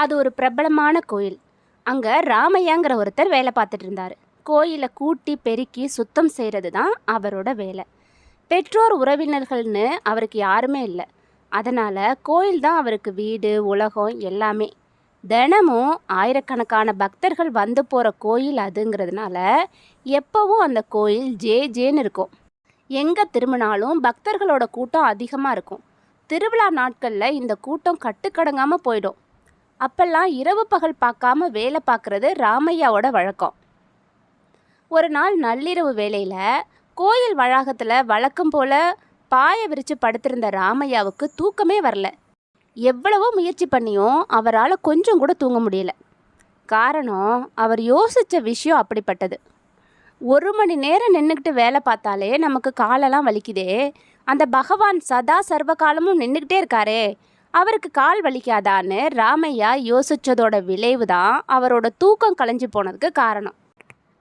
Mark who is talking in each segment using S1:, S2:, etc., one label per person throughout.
S1: அது ஒரு பிரபலமான கோயில். அங்கே ராமையாங்கிற ஒருத்தர் வேலை பார்த்துட்டு இருந்தார். கோயிலை கூட்டி பெருக்கி சுத்தம் செய்கிறது தான் அவரோட வேலை. பெற்றோர் உறவினர்கள்னு அவருக்கு யாருமே இல்லை. அதனால் கோயில் தான் அவருக்கு வீடு, உலகம் எல்லாமே. தினமும் ஆயிரக்கணக்கான பக்தர்கள் வந்து போகிற கோயில் அதுங்கிறதுனால எப்போவும் அந்த கோயில் ஜே ஜேன்னு இருக்கும். எங்கே திரும்பினாலும் பக்தர்களோட கூட்டம் அதிகமாக இருக்கும். திருவிழா நாட்களில் இந்த கூட்டம் கட்டுக்கடங்காமல் போயிடும். அப்பெல்லாம் இரவு பகல் பார்க்காம வேலை பார்க்குறது ராமையாவோட வழக்கம். ஒரு நாள் நள்ளிரவு வேளையில் கோயில் வளாகத்தில் வழக்கம் போல் பாயை விரித்து படுத்திருந்த ராமையாவுக்கு தூக்கமே வரல. எவ்வளவோ முயற்சி பண்ணியும் அவரால் கொஞ்சம் கூட தூங்க முடியல. காரணம், அவர் யோசித்த விஷயம் அப்படிப்பட்டது. 1 மணி நேரம் நின்றுக்கிட்டு வேலை பார்த்தாலே நமக்கு காலெல்லாம் வலிக்குதே, அந்த பகவான் சதா சர்வ காலமும் நின்றுக்கிட்டே இருக்காரே, அவருக்கு கால் வலிக்காதான்னு ராமையா யோசித்ததோட விளைவு தான் அவரோட தூக்கம் கலைஞ்சு போனதுக்கு காரணம்.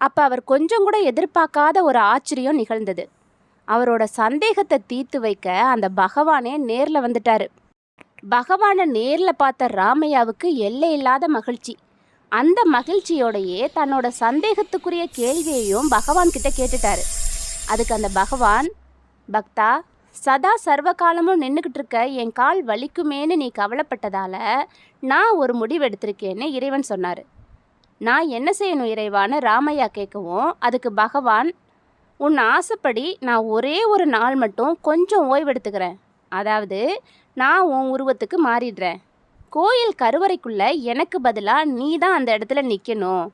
S1: அப்போ அவர் கொஞ்சம் கூட எதிர்பார்க்காத ஒரு ஆச்சரியம் நிகழ்ந்தது. அவரோட சந்தேகத்தை தீர்த்து வைக்க அந்த பகவானே நேரில் வந்துட்டார். பகவானை நேரில் பார்த்த ராமையாவுக்கு எல்லை இல்லாத மகிழ்ச்சி. அந்த மகிழ்ச்சியோடையே தன்னோட சந்தேகத்துக்குரிய கேள்வியையும் பகவான் கிட்ட கேட்டுட்டாரு. அதுக்கு அந்த பகவான், பக்தா, சதா சர்வ காலமும் நின்றுக்கிட்டு இருக்க என் கால் வலிக்குமேன்னு நீ கவலைப்பட்டதால நான் ஒரு முடிவு எடுத்திருக்கேன்னு இறைவன் சொன்னார். நான் என்ன செய்யணும் இறைவான்னு ராமையா கேட்கவும், அதுக்கு பகவான், உன் ஆசைப்படி நான் ஒரே ஒரு நாள் மட்டும் கொஞ்சம் ஓய்வெடுத்துக்கிறேன். அதாவது நான் உன் உருவத்துக்கு மாறிடுறேன். கோயில் கருவறைக்குள்ள எனக்கு பதிலாக நீ தான் அந்த இடத்துல நிற்கணும்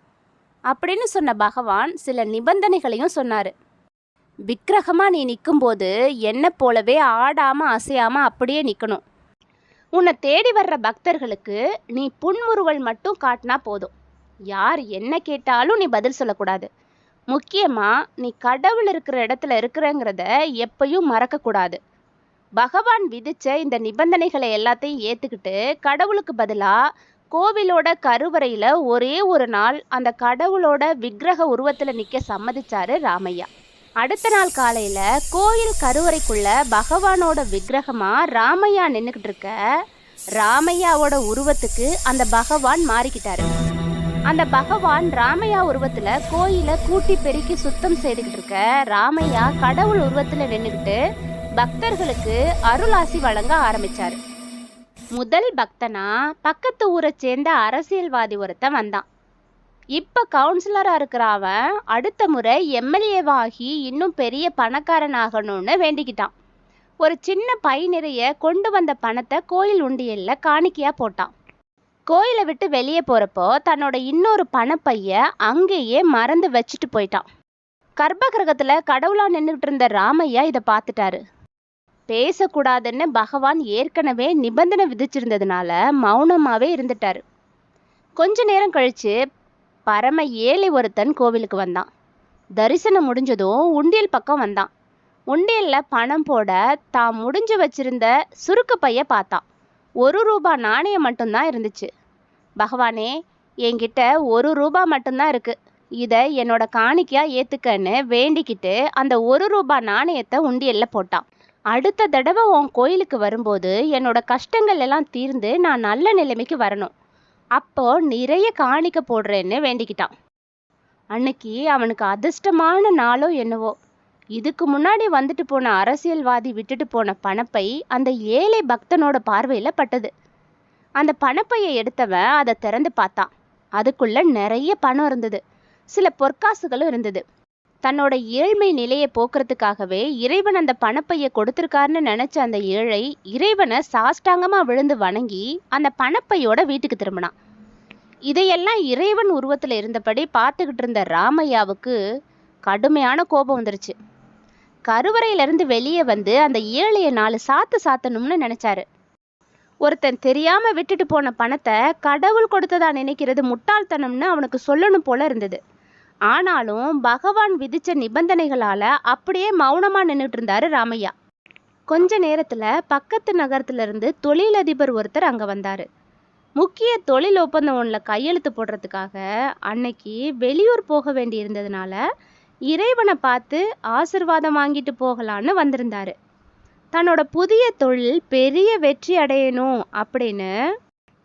S1: அப்படின்னு சொன்ன பகவான் சில நிபந்தனைகளையும் சொன்னார். விக்கிரகமாக நீ நிற்கும்போது என்னை போலவே ஆடாமல் அசையாமல் அப்படியே நிற்கணும். உன்னை தேடி வர்ற பக்தர்களுக்கு நீ புன்முறுவல் மட்டும் காட்டினா போதும். யார் என்ன கேட்டாலும் நீ பதில் சொல்லக்கூடாது. முக்கியமாக நீ கடவுள் இருக்கிற இடத்துல இருக்கிறங்கிறத எப்பயும் மறக்கக்கூடாது. பகவான் விதிச்ச இந்த நிபந்தனைகளை எல்லாத்தையும் ஏற்றுக்கிட்டு கடவுளுக்கு பதிலாக கோவிலோட கருவறையில் ஒரே ஒரு நாள் அந்த கடவுளோட விக்கிரக உருவத்தில் நிற்க சம்மதிச்சாரு ராமையா. அடுத்த நாள் காலையில் கோயில் கருவறைக்குள்ள பகவானோட விக்கிரகமாக ராமையா நின்றுக்கிட்டு இருக்க ராமையாவோட உருவத்துக்கு அந்த பகவான் மாறிக்கிட்டாரு. அந்த பகவான் ராமையா உருவத்தில் கோயிலை கூட்டி பெருக்கி சுத்தம் செய்துக்கிட்டு இருக்க ராமையா கடவுள் உருவத்தில் நின்றுக்கிட்டு பக்தர்களுக்கு அருளாசி வழங்க ஆரம்பிச்சாரு. முதல் பக்தனா பக்கத்து ஊரை சேர்ந்த அரசியல்வாதி ஒருத்தன் வந்தான். இப்போ கவுன்சிலராக இருக்கிற அவன் அடுத்த முறை எம்எல்ஏவாகி இன்னும் பெரிய பணக்காரன் ஆகணும்னு வேண்டிக்கிட்டான். ஒரு சின்ன பை நிறைய கொண்டு வந்த பணத்தை கோயில் உண்டியலில் காணிக்கையாக போட்டான். கோயிலை விட்டு வெளியே போகிறப்போ தன்னோட இன்னொரு பணப்பைய அங்கேயே மறந்து வச்சுட்டு போயிட்டான். கர்ப்பகிரகத்தில் கடவுளாக நின்றுட்டு இருந்த ராமையா இதை பார்த்துட்டாரு. பேசக்கூடாதுன்னு பகவான் ஏற்கனவே நிபந்தனை விதிச்சிருந்ததுனால மௌனமாகவே இருந்துட்டாரு. கொஞ்ச நேரம் கழிச்சு பரம ஏழை ஒருத்தன் கோவிலுக்கு வந்தான். தரிசனம் முடிஞ்சதும் உண்டியல் பக்கம் வந்தான். உண்டியலில் பணம் போட தான் முடிஞ்சு வச்சிருந்த சுருக்கு பைய பார்த்தான். 1 ரூபாய் நாணயம் மட்டும்தான் இருந்துச்சு. பகவானே, என்கிட்ட 1 ரூபாய் மட்டும்தான் இருக்கு, இதை என்னோட காணிக்கையாக ஏற்றுக்கன்னு வேண்டிக்கிட்டு அந்த 1 ரூபாய் நாணயத்தை உண்டியலில் போட்டான். அடுத்த தடவை உன் கோயிலுக்கு வரும்போது என்னோட கஷ்டங்கள் எல்லாம் தீர்ந்து நான் நல்ல நிலைமைக்கு வரணும், அப்போ நிறைய காணிக்க போடுறேன்னு வேண்டிக்கிட்டான். அன்னைக்கு அவனுக்கு அதிர்ஷ்டமான நாளோ என்னவோ, இதுக்கு முன்னாடி வந்துட்டு போன அரசியல்வாதி விட்டுட்டு போன பணப்பை அந்த ஏழை பக்தனோட பார்வையில் பட்டது. அந்த பணப்பையை எடுத்தவன் அதை திறந்து பார்த்தான். அதுக்குள்ள நிறைய பணம் இருந்தது. சில பொற்காசுகளும் இருந்தது. தன்னோட ஏழ்மை நிலையை போக்குறதுக்காகவே இறைவன் அந்த பணப்பையை கொடுத்துருக்காருன்னு நினைச்ச அந்த ஏழை இறைவனை சாஷ்டாங்கமா விழுந்து வணங்கி அந்த பணப்பையோட வீட்டுக்கு திரும்பினான். இதையெல்லாம் இறைவன் உருவத்தில் இருந்தபடி பார்த்துக்கிட்டு இருந்த ராமையாவுக்கு கடுமையான கோபம் வந்துருச்சு. கருவறையிலிருந்து வெளியே வந்து அந்த ஏழையை 4 சாத்து சாத்தணும்னு நினைச்சாரு. ஒருத்தன் தெரியாம விட்டுட்டு போன பணத்தை கடவுள் கொடுத்ததா நினைக்கிறது முட்டாள்தனம்னு அவனுக்கு சொல்லணும் போல இருந்தது. ஆனாலும் பகவான் விதிச்ச நிபந்தனைகளால அப்படியே மௌனமா நின்றுட்டு இருந்தாரு ராமையா. கொஞ்ச நேரத்துல பக்கத்து நகரத்துல இருந்து தொழிலதிபர் ஒருத்தர் அங்க வந்தாரு. முக்கிய தொழில் ஒப்பந்தம் ஒன்றுல கையெழுத்து போடுறதுக்காக அன்னைக்கு வெளியூர் போக வேண்டி இருந்ததுனால இறைவனை பார்த்து ஆசிர்வாதம் வாங்கிட்டு போகலான்னு வந்திருந்தாரு. தன்னோட புதிய தொழில் பெரிய வெற்றி அடையணும் அப்படின்னு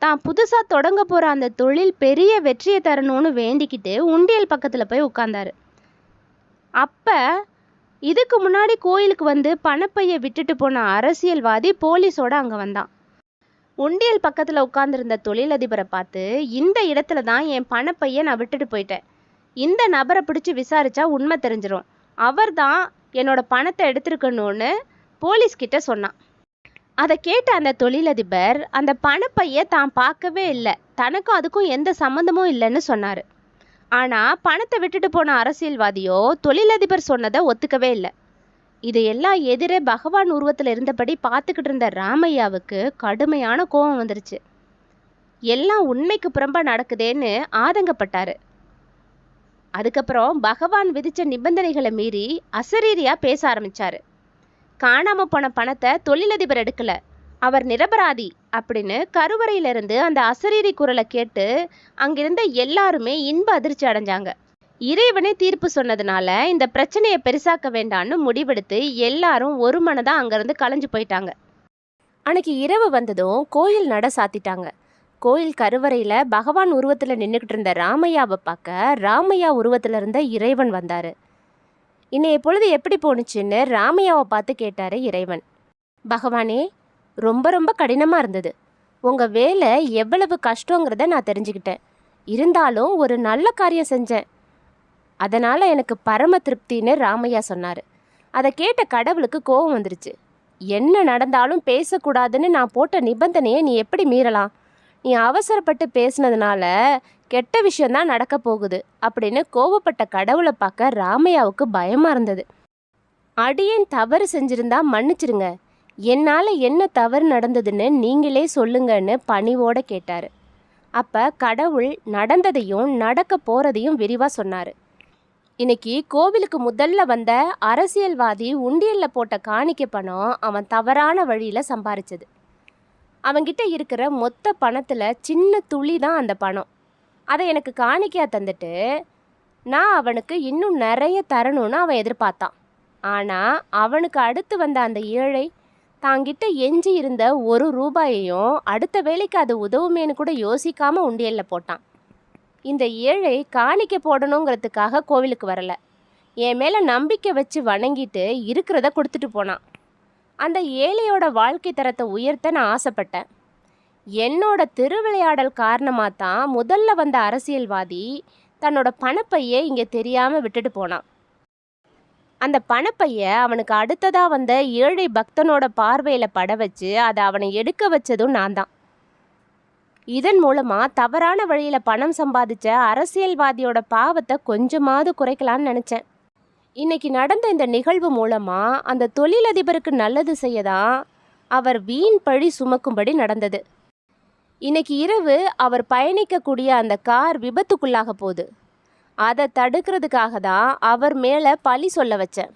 S1: தான் புதுசாக தொடங்க போகிற அந்த தொழில் பெரிய வெற்றியை தரணும்னு வேண்டிக்கிட்டு உண்டியல் பக்கத்தில் போய் உட்கார்ந்தாரு. அப்போ இதுக்கு முன்னாடி கோயிலுக்கு வந்து பணப்பையை விட்டுட்டு போன அரசியல்வாதி போலீஸோட அங்கே வந்தான். உண்டியல் பக்கத்தில் உட்கார்ந்துருந்த தொழிலதிபரை பார்த்து, இந்த இடத்துல தான் என் பணப்பையை நான் விட்டுட்டு போயிட்டேன், இந்த நபரை பிடிச்சி விசாரிச்சா உண்மை தெரிஞ்சிடும், அவர் தான் என்னோட பணத்தை எடுத்திருக்கணும்னு போலீஸ்கிட்ட சொன்னான். அதை கேட்ட அந்த தொழிலதிபர் அந்த பணப்பையை தான் பார்க்கவே இல்லை, தனக்கும் அதுக்கும் எந்த சம்மந்தமும் இல்லைன்னு சொன்னார். ஆனால் பணத்தை விட்டுட்டு போன அரசியல்வாதியோ தொழிலதிபர் சொன்னதை ஒத்துக்கவே இல்லை. இதையெல்லாம் எதிரே பகவான் உருவத்தில் இருந்தபடி பார்த்துக்கிட்டு இருந்த ராமையாவுக்கு கடுமையான கோபம் வந்துருச்சு. எல்லாம் உண்மைக்கு புறம்பா நடக்குதேன்னு ஆதங்கப்பட்டாரு. அதுக்கப்புறம் பகவான் விதிச்ச நிபந்தனைகளை மீறி அசரீரியா பேச ஆரம்பிச்சாரு. காணாம போன பணத்தை தொழிலதிபர் எடுக்கல, அவர் நிரபராதி அப்படின்னு கருவறையிலிருந்து அந்த அசரீரி குரலை கேட்டு அங்கிருந்த எல்லாருமே இன்ப அதிர்ச்சி அடைஞ்சாங்க. இறைவனே தீர்ப்பு சொன்னதுனால இந்த பிரச்சனையை பெருசாக்க வேண்டான்னு முடிவெடுத்து எல்லாரும் ஒரு மனதா அங்கிருந்து கலைஞ்சு போயிட்டாங்க. அன்னைக்கு இரவு வந்ததும் கோயில் நட சாத்திட்டாங்க. கோயில் கருவறையில பகவான் உருவத்துல நின்றுக்கிட்டு இருந்த ராமையாவை பார்க்க ராமையா உருவத்துல இருந்த இறைவன் வந்தாரு. இன்னைய பொழுது எப்படி போணுச்சுன்னு ராமையாவை பார்த்து கேட்டாரு இறைவன். பகவானே, ரொம்ப ரொம்ப கடினமாக இருந்தது, உங்கள் வேலை எவ்வளவு கஷ்டங்கிறத நான் தெரிஞ்சுக்கிட்டேன், இருந்தாலும் ஒரு நல்ல காரியம் செஞ்சேன், அதனால் எனக்கு பரம திருப்தின்னு ராமையா சொன்னார். அதை கேட்ட கடவுளுக்கு கோபம் வந்துருச்சு. என்ன நடந்தாலும் பேசக்கூடாதுன்னு நான் போட்ட நிபந்தனையை நீ எப்படி மீறலாம், நீ அவசரப்பட்டு பேசினதுனால கெட்ட விஷயந்தான் நடக்க போகுது அப்படின்னு கோபப்பட்ட கடவுளை பார்க்க ராமையாவுக்கு பயமாக இருந்தது. அடியேன் தவறு செஞ்சிருந்தா மன்னிச்சிருங்க, என்னால் என்ன தவறு நடந்ததுன்னு நீங்களே சொல்லுங்கன்னு பணிவோட கேட்டார். அப்போ கடவுள் நடந்ததையும் நடக்க போகிறதையும் விரிவாக சொன்னார். இன்னைக்கு கோவிலுக்கு முதல்ல வந்த அரசியல்வாதி உண்டியலில் போட்ட காணிக்கை பணம் அவன் தவறான வழியில் சம்பாரிச்சது. அவன்கிட்ட இருக்கிற மொத்த பணத்தில் சின்ன துளி தான் அந்த பணம். அதை எனக்கு காணிக்கையாக தந்துட்டு நான் அவனுக்கு இன்னும் நிறைய தரணும்னு அவன் எதிர்பார்த்தான். ஆனால் அவனுக்கு அடுத்து வந்த அந்த ஏழை தாங்கிட்ட எஞ்சி இருந்த ₹1 அடுத்த வேலைக்கு அது உதவுமேனு கூட யோசிக்காமல் உண்டியலில் போட்டான். இந்த ஏழை காணிக்கை போடணுங்கிறதுக்காக கோவிலுக்கு வரல, என் மேலே நம்பிக்கை வச்சு வணங்கிட்டு இருக்கிறத கொடுத்துட்டு போனான். அந்த ஏழையோட வாழ்க்கை தரத்தை உயர்த்த நான் ஆசைப்பட்டேன். என்னோட திருவிளையாடல் காரணமாக தான் முதல்ல வந்த அரசியல்வாதி தன்னோட பணப்பையை இங்கே தெரியாமல் விட்டுட்டு போனான். அந்த பணப்பைய அவனுக்கு அடுத்ததாக வந்த ஏழை பக்தனோட பார்வையில் பட வச்சு அதை அவனை எடுக்க வச்சதும் நான் தான். இதன் மூலமாக தவறான வழியில் பணம் சம்பாதிச்ச அரசியல்வாதியோட பாவத்தை கொஞ்சமாவது குறைக்கலான்னு நினச்சேன். இன்னைக்கு நடந்த இந்த நிகழ்வு மூலமாக அந்த தொழிலதிபருக்கு நல்லது செய்ய தான் அவர் வீண் பழி சுமக்கும்படி நடந்தது. இன்னைக்கு இரவு அவர் பயணிக்கக்கூடிய அந்த கார் விபத்துக்குள்ளாக போகுது. அதை தடுக்கிறதுக்காக தான் அவர் மேலே பழி சொல்ல வச்சேன்.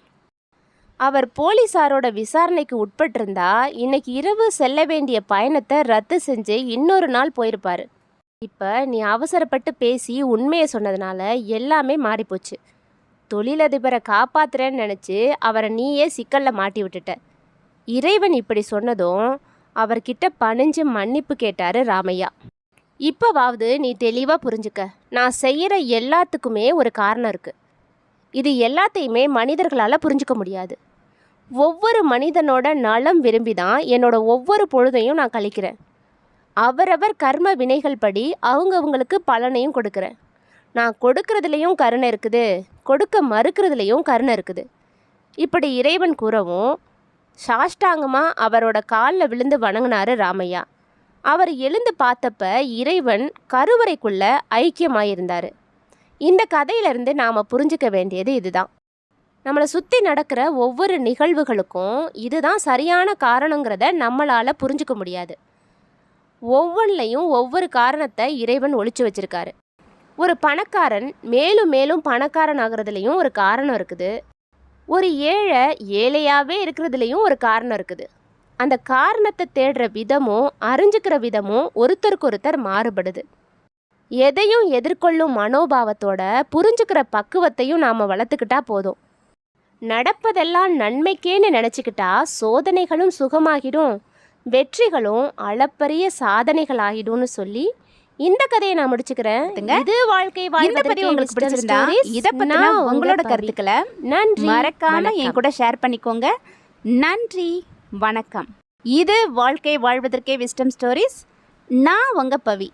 S1: அவர் போலீஸாரோட விசாரணைக்கு உட்பட்டிருந்தா இன்னைக்கு இரவு செல்ல வேண்டிய பயணத்தை ரத்து செஞ்சு இன்னொரு நாள் போயிருப்பார். இப்போ நீ அவசரப்பட்டு பேசி உண்மையை சொன்னதுனால எல்லாமே மாறிப்போச்சு. தொழிலதிபரை காப்பாத்துறேன்னு நினச்சி அவரை நீயே சிக்கலில் மாட்டி விட்டுட்ட. இறைவன் இப்படி சொன்னதும் அவர்கிட்ட பணிஞ்சு மன்னிப்பு கேட்டாரு ராமையா. இப்போவாவது நீ தெளிவாக புரிஞ்சுக்க, நான் செய்கிற எல்லாத்துக்குமே ஒரு காரணம் இருக்குது. இது எல்லாத்தையுமே மனிதர்களால் புரிஞ்சுக்க முடியாது. ஒவ்வொரு மனிதனோட நலம் விரும்பி தான் என்னோட ஒவ்வொரு பொழுதையும் நான் கழிக்கிறேன். அவரவர் கர்ம வினைகள் படி அவங்கவுங்களுக்கு பலனையும் கொடுக்குறேன். நான் கொடுக்கறதுலேயும் கருணை இருக்குது, கொடுக்க மறுக்கிறதுலையும் கருணை இருக்குது. இப்படி இறைவன் கூறவும் சாஷ்டாங்கமாக அவரோட காலில் விழுந்து வணங்கினாரு ராமையா. அவர் எழுந்து பார்த்தப்ப இறைவன் கருவறைக்குள்ள ஐக்கியமாயிருந்தார். இந்த கதையிலிருந்து நாம் புரிஞ்சிக்க வேண்டியது இதுதான். நம்மளை சுற்றி நடக்கிற ஒவ்வொரு நிகழ்வுகளுக்கும் இதுதான் சரியான காரணங்கிறத நம்மளால் புரிஞ்சிக்க முடியாது. ஒவ்வொன்றிலையும் ஒவ்வொரு காரணத்தை இறைவன் ஒளிச்சு வச்சிருக்காரு. ஒரு பணக்காரன் மேலும் மேலும் பணக்காரன் ஆகிறதுலையும் ஒரு காரணம் இருக்குது. ஒரு ஏழை ஏழையாகவே இருக்கிறதுலையும் ஒரு காரணம் இருக்குது. அந்த காரணத்தை தேடுற விதமும் அறிஞ்சிக்கிற விதமும் ஒருத்தருக்கு ஒருத்தர் மாறுபடுது. எதையும் எதிர்கொள்ளும் மனோபாவத்தோட புரிஞ்சுக்கிற பக்குவத்தையும் நாம் வளர்த்துக்கிட்டா போதும். நடப்பதெல்லாம் நன்மைக்கேன்னு நினச்சிக்கிட்டா சோதனைகளும் சுகமாகிடும்,
S2: வெற்றிகளும் அளப்பரிய சாதனைகள் ஆயிடும்னு சொல்லி இந்த கதையை நான் முடிச்சுக்கிறேன். இது வாழ்க்கை
S1: இந்த பதிவு உங்களுக்கு பிடிச்சிருந்தா இத பத்தின உங்களோட கருத்துக்களை
S2: நன்றி
S1: மறக்காம என் கூட ஷேர் பண்ணிக்கோங்க. நன்றி, வணக்கம். இது வாழ்க்கை வாழ்வதற்கே விஸ்டம் ஸ்டோரிஸ். நான் உங்க பவி.